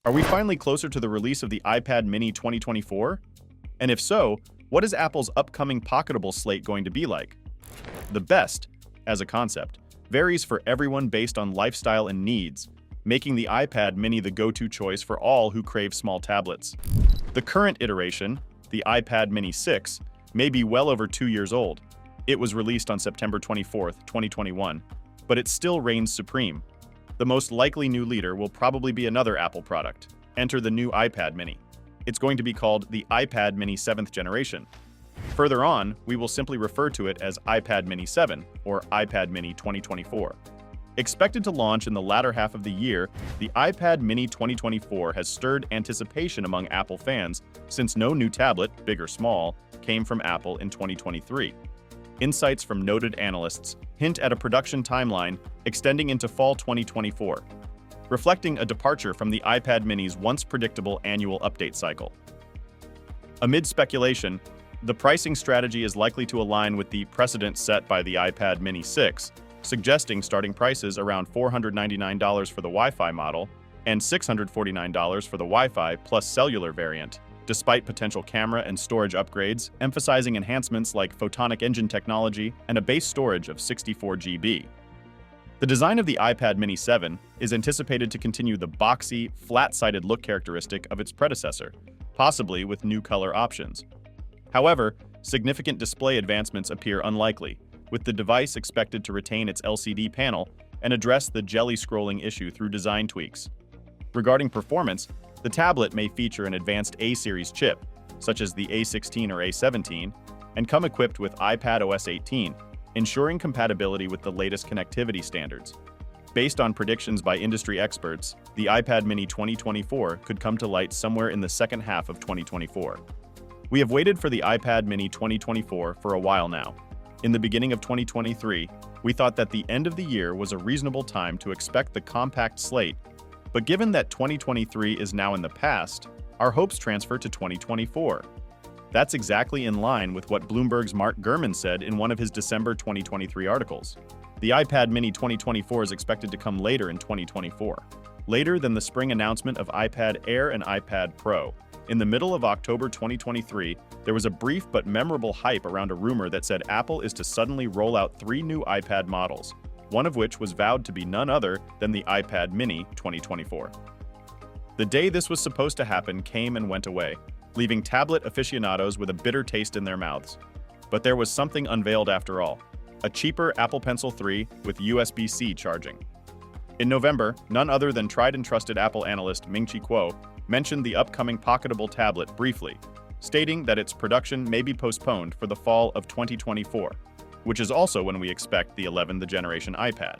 Are we finally closer to the release of the iPad mini 2024? And if so, what is Apple's upcoming pocketable slate going to be like? The best, as a concept, varies for everyone based on lifestyle and needs, making the iPad mini the go-to choice for all who crave small tablets. The current iteration, the iPad mini 6, may be well over 2 years old. It was released on September 24, 2021, but it still reigns supreme. The most likely new leader will probably be another Apple product. Enter the new iPad mini. It's going to be called the iPad mini 7th generation. Further on, we will simply refer to it as iPad mini 7 or iPad mini 2024. Expected to launch in the latter half of the year, the iPad mini 2024 has stirred anticipation among Apple fans since no new tablet, big or small, came from Apple in 2023. Insights from noted analysts hint at a production timeline extending into fall 2024, reflecting a departure from the iPad mini's once predictable annual update cycle. Amid speculation, the pricing strategy is likely to align with the precedent set by the iPad mini 6, suggesting starting prices around $499 for the Wi-Fi model and $649 for the Wi-Fi plus cellular variant, despite potential camera and storage upgrades, emphasizing enhancements like photonic engine technology and a base storage of 64 GB. The design of the iPad mini 7 is anticipated to continue the boxy, flat-sided look characteristic of its predecessor, possibly with new color options. However, significant display advancements appear unlikely, with the device expected to retain its LCD panel and address the jelly scrolling issue through design tweaks. Regarding performance, the tablet may feature an advanced A-series chip, such as the A16 or A17, and come equipped with iPadOS 18, ensuring compatibility with the latest connectivity standards. Based on predictions by industry experts, the iPad mini 2024 could come to light somewhere in the second half of 2024. We have waited for the iPad mini 2024 for a while now. In the beginning of 2023, we thought that the end of the year was a reasonable time to expect the compact slate, but given that 2023 is now in the past, our hopes transfer to 2024. That's exactly in line with what Bloomberg's Mark Gurman said in one of his December 2023 articles. The iPad mini 2024 is expected to come later in 2024, later than the spring announcement of iPad Air and iPad Pro. In the middle of October 2023, there was a brief but memorable hype around a rumor that said Apple is to suddenly roll out 3 new iPad models, one of which was vowed to be none other than the iPad mini 2024. The day this was supposed to happen came and went away, leaving tablet aficionados with a bitter taste in their mouths. But there was something unveiled after all, a cheaper Apple Pencil 3 with USB-C charging. In November, none other than tried and trusted Apple analyst Ming-Chi Kuo mentioned the upcoming pocketable tablet briefly, stating that its production may be postponed for the fall of 2024, which is also when we expect the 11th generation iPad.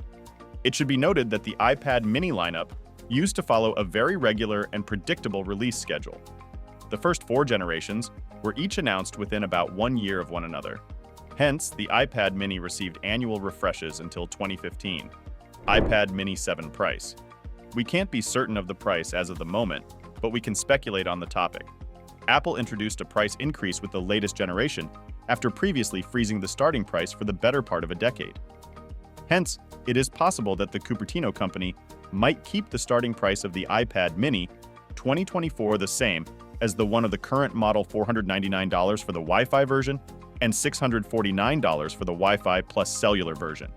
It should be noted that the iPad mini lineup used to follow a very regular and predictable release schedule. The first 4 generations were each announced within about 1 year of one another. Hence, the iPad mini received annual refreshes until 2015. iPad mini 7 price. We can't be certain of the price as of the moment, but we can speculate on the topic. Apple introduced a price increase with the latest generation after previously freezing the starting price for the better part of a decade. Hence, it is possible that the Cupertino company might keep the starting price of the iPad mini 2024 the same as the one of the current model $499 for the Wi-Fi version and $649 for the Wi-Fi plus cellular version.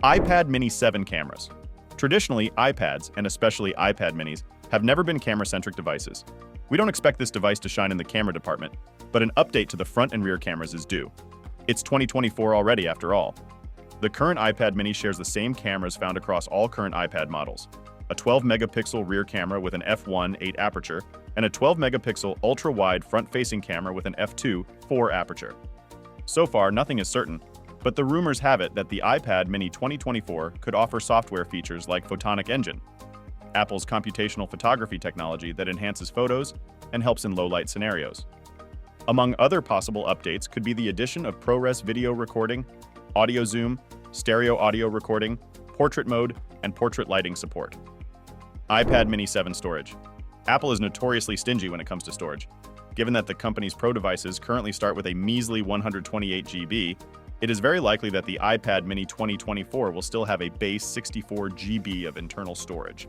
iPad mini 7 cameras. Traditionally, iPads, and especially iPad minis, have never been camera-centric devices. We don't expect this device to shine in the camera department, but an update to the front and rear cameras is due. It's 2024 already, after all. The current iPad mini shares the same cameras found across all current iPad models: a 12-megapixel rear camera with an f1.8 aperture, and a 12-megapixel ultra-wide front-facing camera with an f2.4 aperture. So far, nothing is certain, but the rumors have it that the iPad mini 2024 could offer software features like photonic engine, Apple's computational photography technology that enhances photos and helps in low-light scenarios. Among other possible updates could be the addition of ProRes video recording, audio zoom, stereo audio recording, portrait mode, and portrait lighting support. iPad mini 7 storage. Apple is notoriously stingy when it comes to storage. Given that the company's Pro devices currently start with a measly 128 GB, it is very likely that the iPad mini 2024 will still have a base 64 GB of internal storage.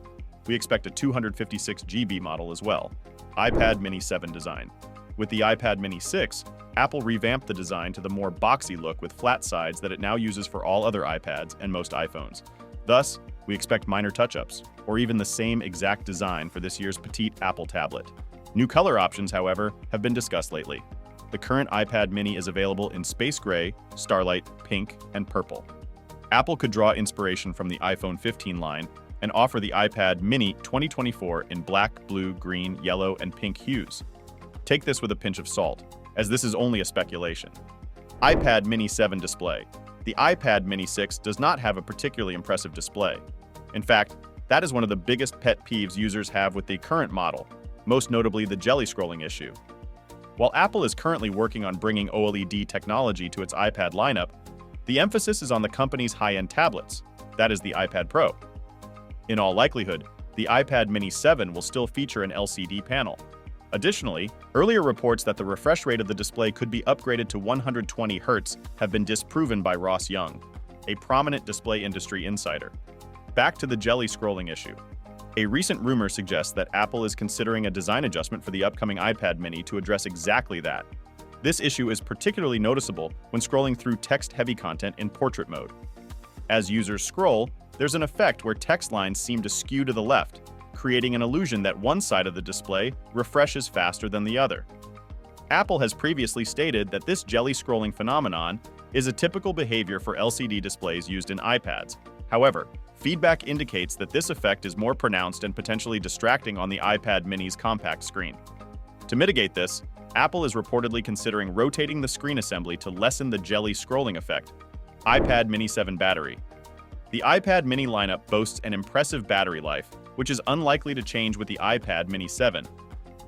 we expect a 256 GB model as well. iPad Mini 7 design. With the iPad Mini 6, Apple revamped the design to the more boxy look with flat sides that it now uses for all other iPads and most iPhones. Thus, we expect minor touch-ups, or even the same exact design for this year's petite Apple tablet. New color options, however, have been discussed lately. The current iPad Mini is available in space gray, starlight, pink, and purple. Apple could draw inspiration from the iPhone 15 line and offer the iPad Mini 2024 in black, blue, green, yellow, and pink hues. Take this with a pinch of salt, as this is only a speculation. iPad Mini 7 display. The iPad Mini 6 does not have a particularly impressive display. In fact, that is one of the biggest pet peeves users have with the current model, most notably the jelly scrolling issue. While Apple is currently working on bringing OLED technology to its iPad lineup, the emphasis is on the company's high-end tablets, that is the iPad Pro. In all likelihood, the iPad Mini 7 will still feature an LCD panel. Additionally, earlier reports that the refresh rate of the display could be upgraded to 120 Hz have been disproven by Ross Young, a prominent display industry insider. Back to the jelly scrolling issue. A recent rumor suggests that Apple is considering a design adjustment for the upcoming iPad Mini to address exactly that. This issue is particularly noticeable when scrolling through text-heavy content in portrait mode. As users scroll, there's an effect where text lines seem to skew to the left, creating an illusion that one side of the display refreshes faster than the other. Apple has previously stated that this jelly scrolling phenomenon is a typical behavior for LCD displays used in iPads. However, feedback indicates that this effect is more pronounced and potentially distracting on the iPad Mini's compact screen. To mitigate this, Apple is reportedly considering rotating the screen assembly to lessen the jelly scrolling effect. iPad Mini 7 battery. The iPad Mini lineup boasts an impressive battery life, which is unlikely to change with the iPad Mini 7.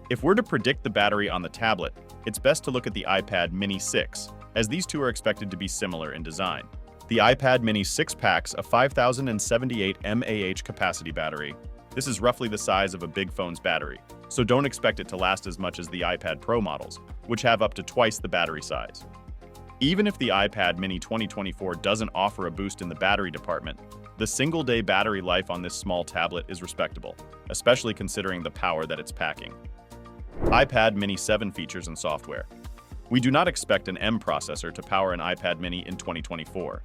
If we're to predict the battery on the tablet, it's best to look at the iPad Mini 6, as these two are expected to be similar in design. The iPad Mini 6 packs a 5078 mAh capacity battery. This is roughly the size of a big phone's battery, so don't expect it to last as much as the iPad Pro models, which have up to twice the battery size. Even if the iPad Mini 2024 doesn't offer a boost in the battery department, the single-day battery life on this small tablet is respectable, especially considering the power that it's packing. iPad Mini 7 features and software. We do not expect an M processor to power an iPad Mini in 2024.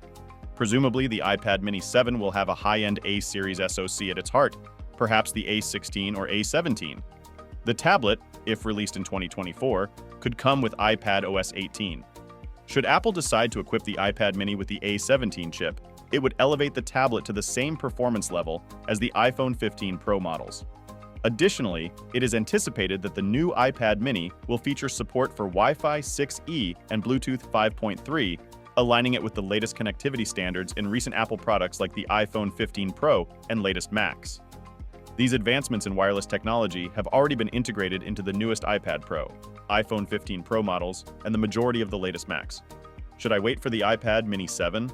Presumably, the iPad Mini 7 will have a high-end A-series SoC at its heart, perhaps the A16 or A17. The tablet, if released in 2024, could come with iPad OS 18. Should Apple decide to equip the iPad Mini with the A17 chip, it would elevate the tablet to the same performance level as the iPhone 15 Pro models. Additionally, it is anticipated that the new iPad Mini will feature support for Wi-Fi 6E and Bluetooth 5.3, aligning it with the latest connectivity standards in recent Apple products like the iPhone 15 Pro and latest Macs. These advancements in wireless technology have already been integrated into the newest iPad Pro, iPhone 15 Pro models, and the majority of the latest Macs. Should I wait for the iPad Mini 7?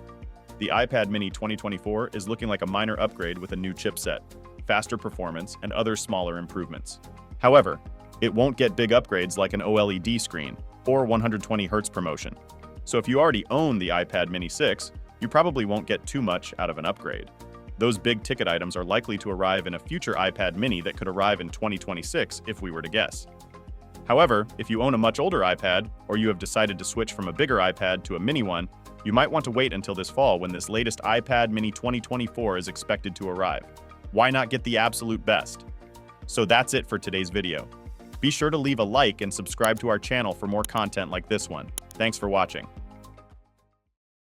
The iPad Mini 2024 is looking like a minor upgrade with a new chipset, faster performance, and other smaller improvements. However, it won't get big upgrades like an OLED screen or 120 Hz promotion. So if you already own the iPad Mini 6, you probably won't get too much out of an upgrade. Those big ticket items are likely to arrive in a future iPad Mini that could arrive in 2026 if we were to guess. However, if you own a much older iPad, or you have decided to switch from a bigger iPad to a mini one, you might want to wait until this fall when this latest iPad Mini 2024 is expected to arrive. Why not get the absolute best? So that's it for today's video. Be sure to leave a like and subscribe to our channel for more content like this one. Thanks for watching.